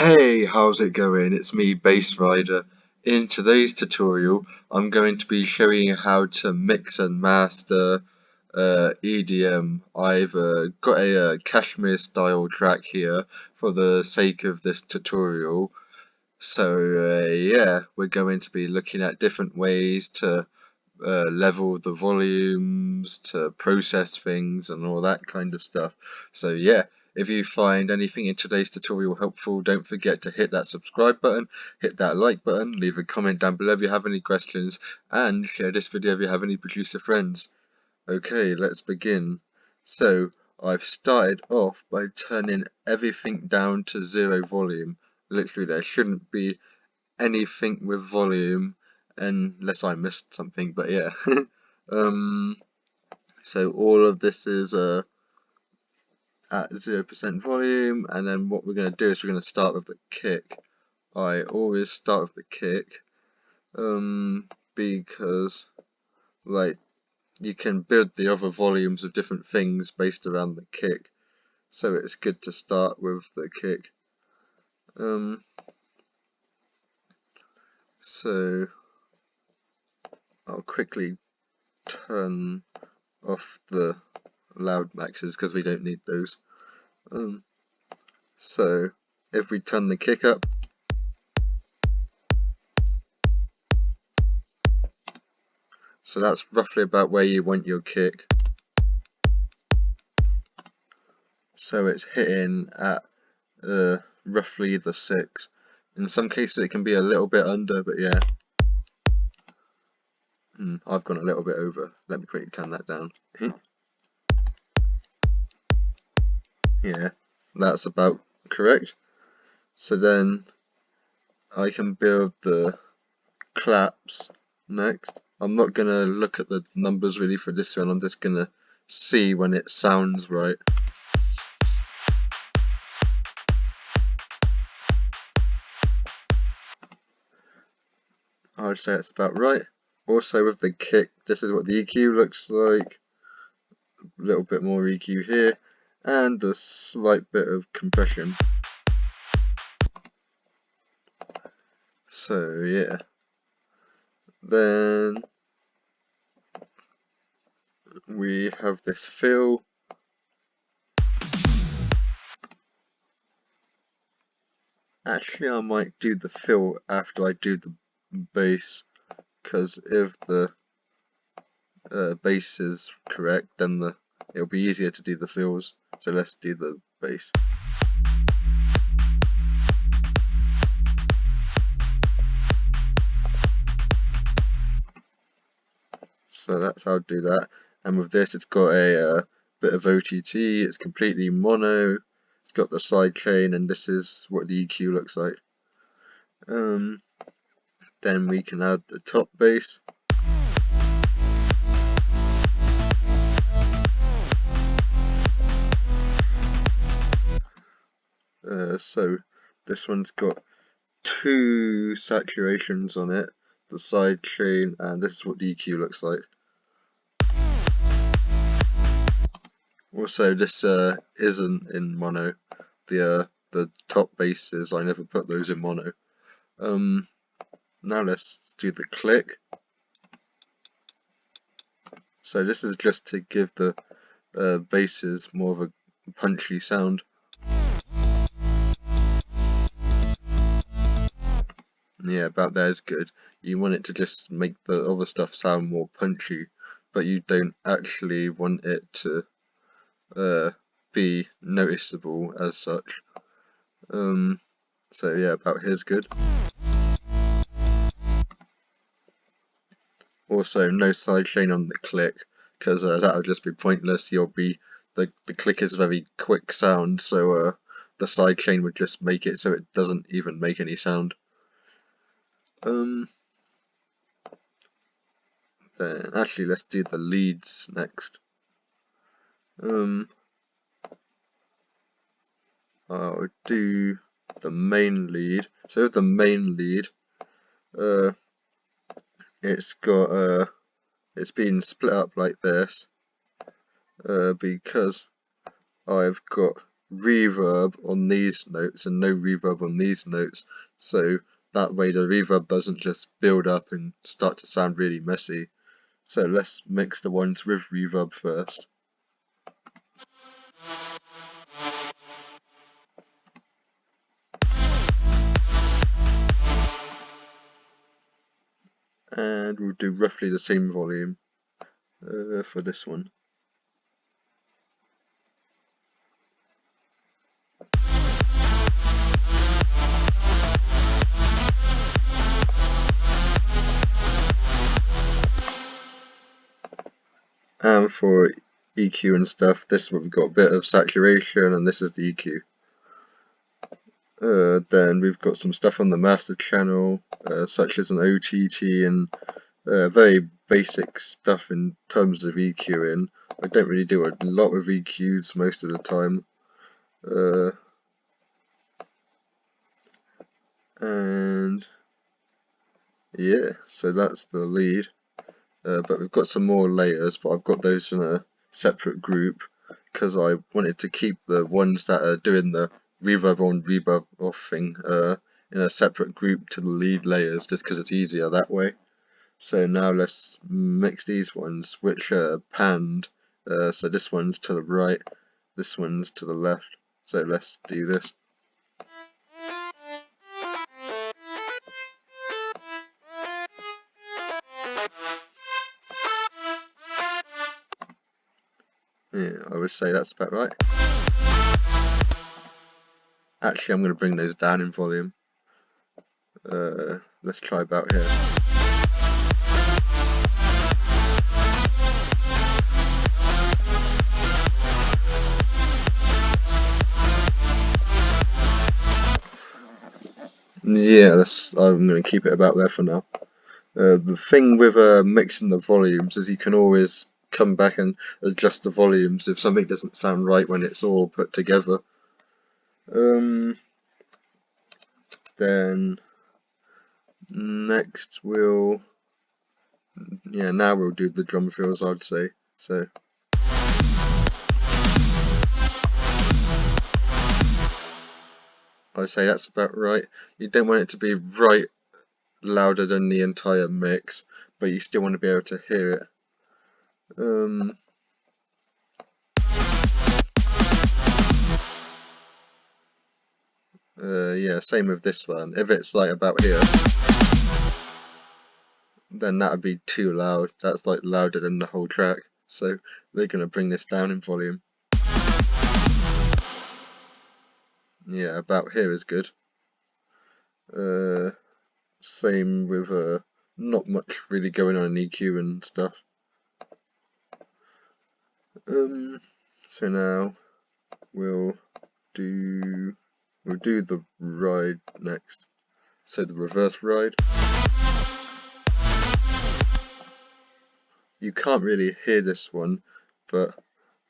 Hey, how's it going? It's me, Bass Rider. In today's tutorial, I'm going to be showing you how to mix and master EDM. I've got a Kashmir style track here for the sake of this tutorial. So yeah, we're going to be looking at different ways to level the volumes, to process things and all that kind of stuff. So yeah, if you find anything in today's tutorial helpful, don't forget to hit that subscribe button, hit that like button, leave a comment down below if you have any questions, and share this video if you have any producer friends. Okay, let's begin. So I've started off by turning everything down to 0 volume. Literally, there shouldn't be anything with volume unless I missed something, but yeah. So all of this is at 0% volume, and then what we're going to do is we're going to start with the kick. I always start with the kick because like you can build the other volumes of different things based around the kick, so it's good to start with the kick. So I'll quickly turn off the loud maxes because we don't need those. So if we turn the kick up, so that's roughly about where you want your kick. So it's hitting at roughly the 6. In some cases it can be a little bit under, but yeah. I've gone a little bit over. Let me quickly turn that down. Yeah, that's about correct. So then I can build the claps next. I'm not going to look at the numbers really for this one, I'm just going to see when it sounds right. I would say it's about right. Also with the kick, this is what the EQ looks like. A little bit more EQ here, and a slight bit of compression. So yeah. Then we have this fill. Actually, I might do the fill after I do the bass, because if the bass is correct, then it'll be easier to do the fills. So let's do the bass. So that's how I'll do that. And with this, it's got a bit of OTT. It's completely mono. It's got the side chain, and this is what the EQ looks like. Then we can add the top bass. So this one's got 2 saturations on it, the side chain, and this is what the EQ looks like. Also, this isn't in mono. The top basses, I never put those in mono. Now let's do the click. So this is just to give the basses more of a punchy sound. Yeah, about there is good. You want it to just make the other stuff sound more punchy, but you don't actually want it to be noticeable as such. So yeah, about here's good. Also, no sidechain on the click, because that'll just be pointless. The click is a very quick sound, so the sidechain would just make it so it doesn't even make any sound. Then actually, let's do the leads next. I'll do the main lead. So with the main lead, it's been split up like this because I've got reverb on these notes and no reverb on these notes, so that way the reverb doesn't just build up and start to sound really messy. So let's mix the ones with reverb first. And we'll do roughly the same volume for this one. And for EQ and stuff, this one we've got a bit of saturation, and this is the EQ. Then we've got some stuff on the master channel, such as an OTT and very basic stuff in terms of EQing. I don't really do a lot with EQs most of the time. And yeah, so that's the lead. But we've got some more layers, but I've got those in a separate group because I wanted to keep the ones that are doing the reverb on, reverb off thing in a separate group to the lead layers, just because it's easier that way. So now let's mix these ones, which are panned. So this one's to the right, this one's to the left. So let's do this. Yeah, I would say that's about right. Actually, I'm going to bring those down in volume. Let's try about here. Yeah, I'm going to keep it about there for now. The thing with mixing the volumes is you can always come back and adjust the volumes if something doesn't sound right when it's all put together. Then next now we'll do the drum fills, I'd say. So I'd say that's about right. You don't want it to be right louder than the entire mix, but you still want to be able to hear it. Yeah, same with this one. If it's like about here, then that would be too loud. That's like louder than the whole track. So we're going to bring this down in volume. Yeah, about here is good. Same with not much really going on in EQ and stuff. So now we'll do the ride next. So the reverse ride. You can't really hear this one, but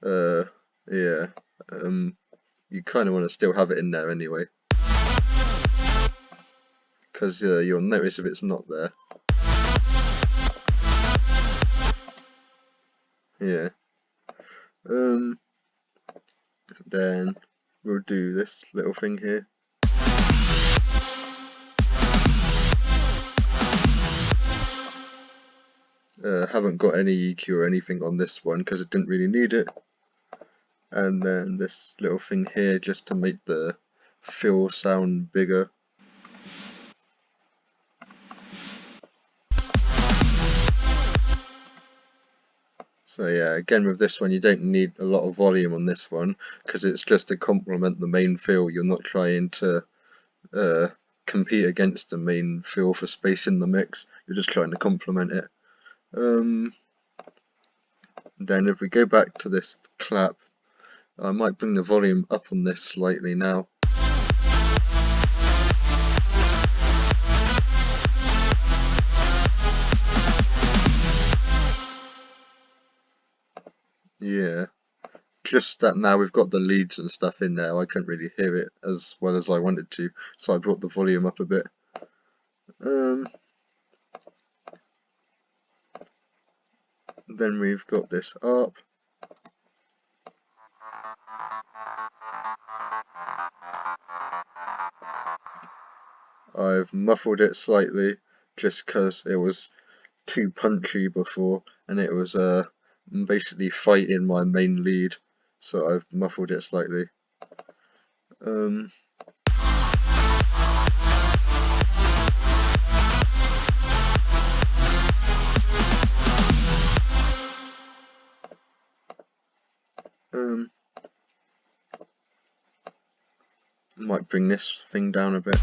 yeah, you kind of want to still have it in there anyway, because you'll notice if it's not there. Yeah. Then we'll do this little thing here. Haven't got any EQ or anything on this one because it didn't really need it. And then this little thing here just to make the fill sound bigger. So yeah, again with this one you don't need a lot of volume on this one because it's just to complement the main fill. You're not trying to compete against the main fill for space in the mix. You're just trying to complement it. Then if we go back to this clap, I might bring the volume up on this slightly now. Yeah, just that now we've got the leads and stuff in there, I couldn't really hear it as well as I wanted to, so I brought the volume up a bit. Then we've got this up. I've muffled it slightly just because it was too punchy before and it was basically fighting my main lead, so I've muffled it slightly. Might bring this thing down a bit.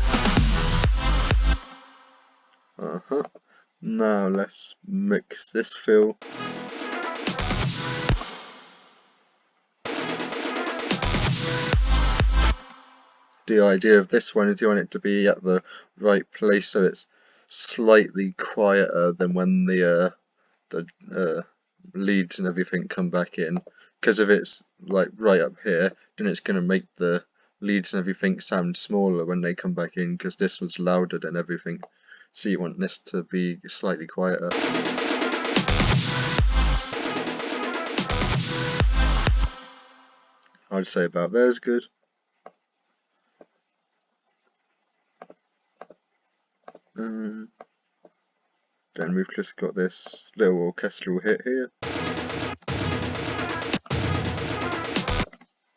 Now let's mix this fill. The idea of this one is you want it to be at the right place so it's slightly quieter than when the leads and everything come back in, because if it's like right up here, then it's going to make the leads and everything sound smaller when they come back in, because this was louder than everything, so you want this to be slightly quieter. I'd say about there's good. Then we've just got this little orchestral hit here,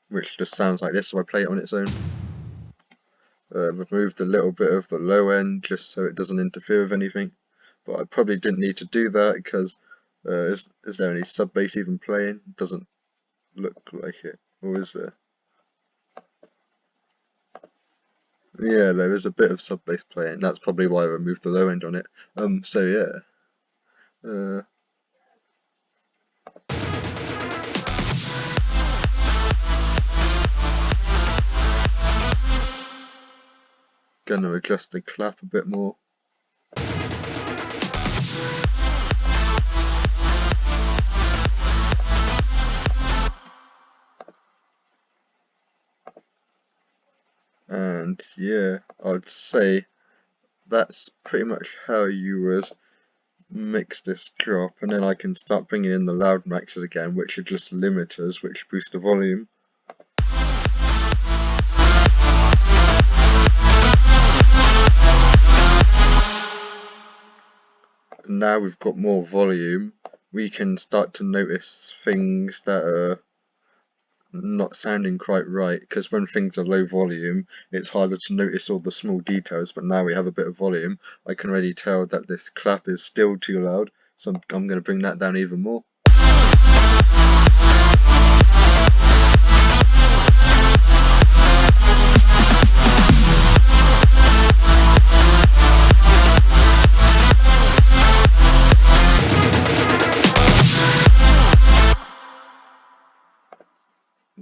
which just sounds like this if I play it on its own. Removed a little bit of the low end just so it doesn't interfere with anything, but I probably didn't need to do that because is there any sub bass even playing? Doesn't look like it, or is there? Yeah, there is a bit of sub bass playing. That's probably why I removed the low end on it. So yeah. Gonna adjust the clap a bit more. And yeah, I'd say that's pretty much how you would mix this drop, and then I can start bringing in the loud maxes again, which are just limiters which boost the volume. And now we've got more volume, we can start to notice things that are not sounding quite right, because when things are low volume it's harder to notice all the small details, but now we have a bit of volume, I can already tell that this clap is still too loud, so I'm going to bring that down even more.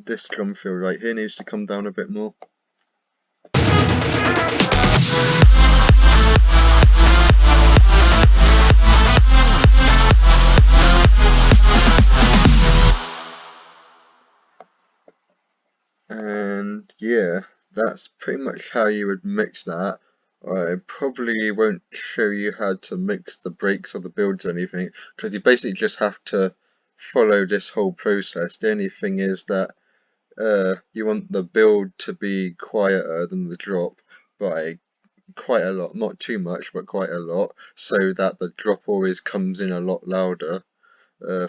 This drum fill right here needs to come down a bit more. And yeah, that's pretty much how you would mix that. I probably won't show you how to mix the breaks or the builds or anything, because you basically just have to follow this whole process. The only thing is that you want the build to be quieter than the drop by quite a lot, not too much, but quite a lot, so that the drop always comes in a lot louder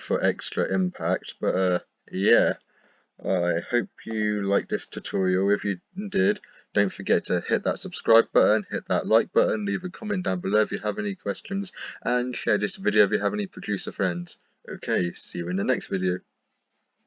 for extra impact. But yeah, I hope you liked this tutorial. If you did, don't forget to hit that subscribe button, hit that like button, leave a comment down below if you have any questions, and share this video if you have any producer friends. Okay, see you in the next video.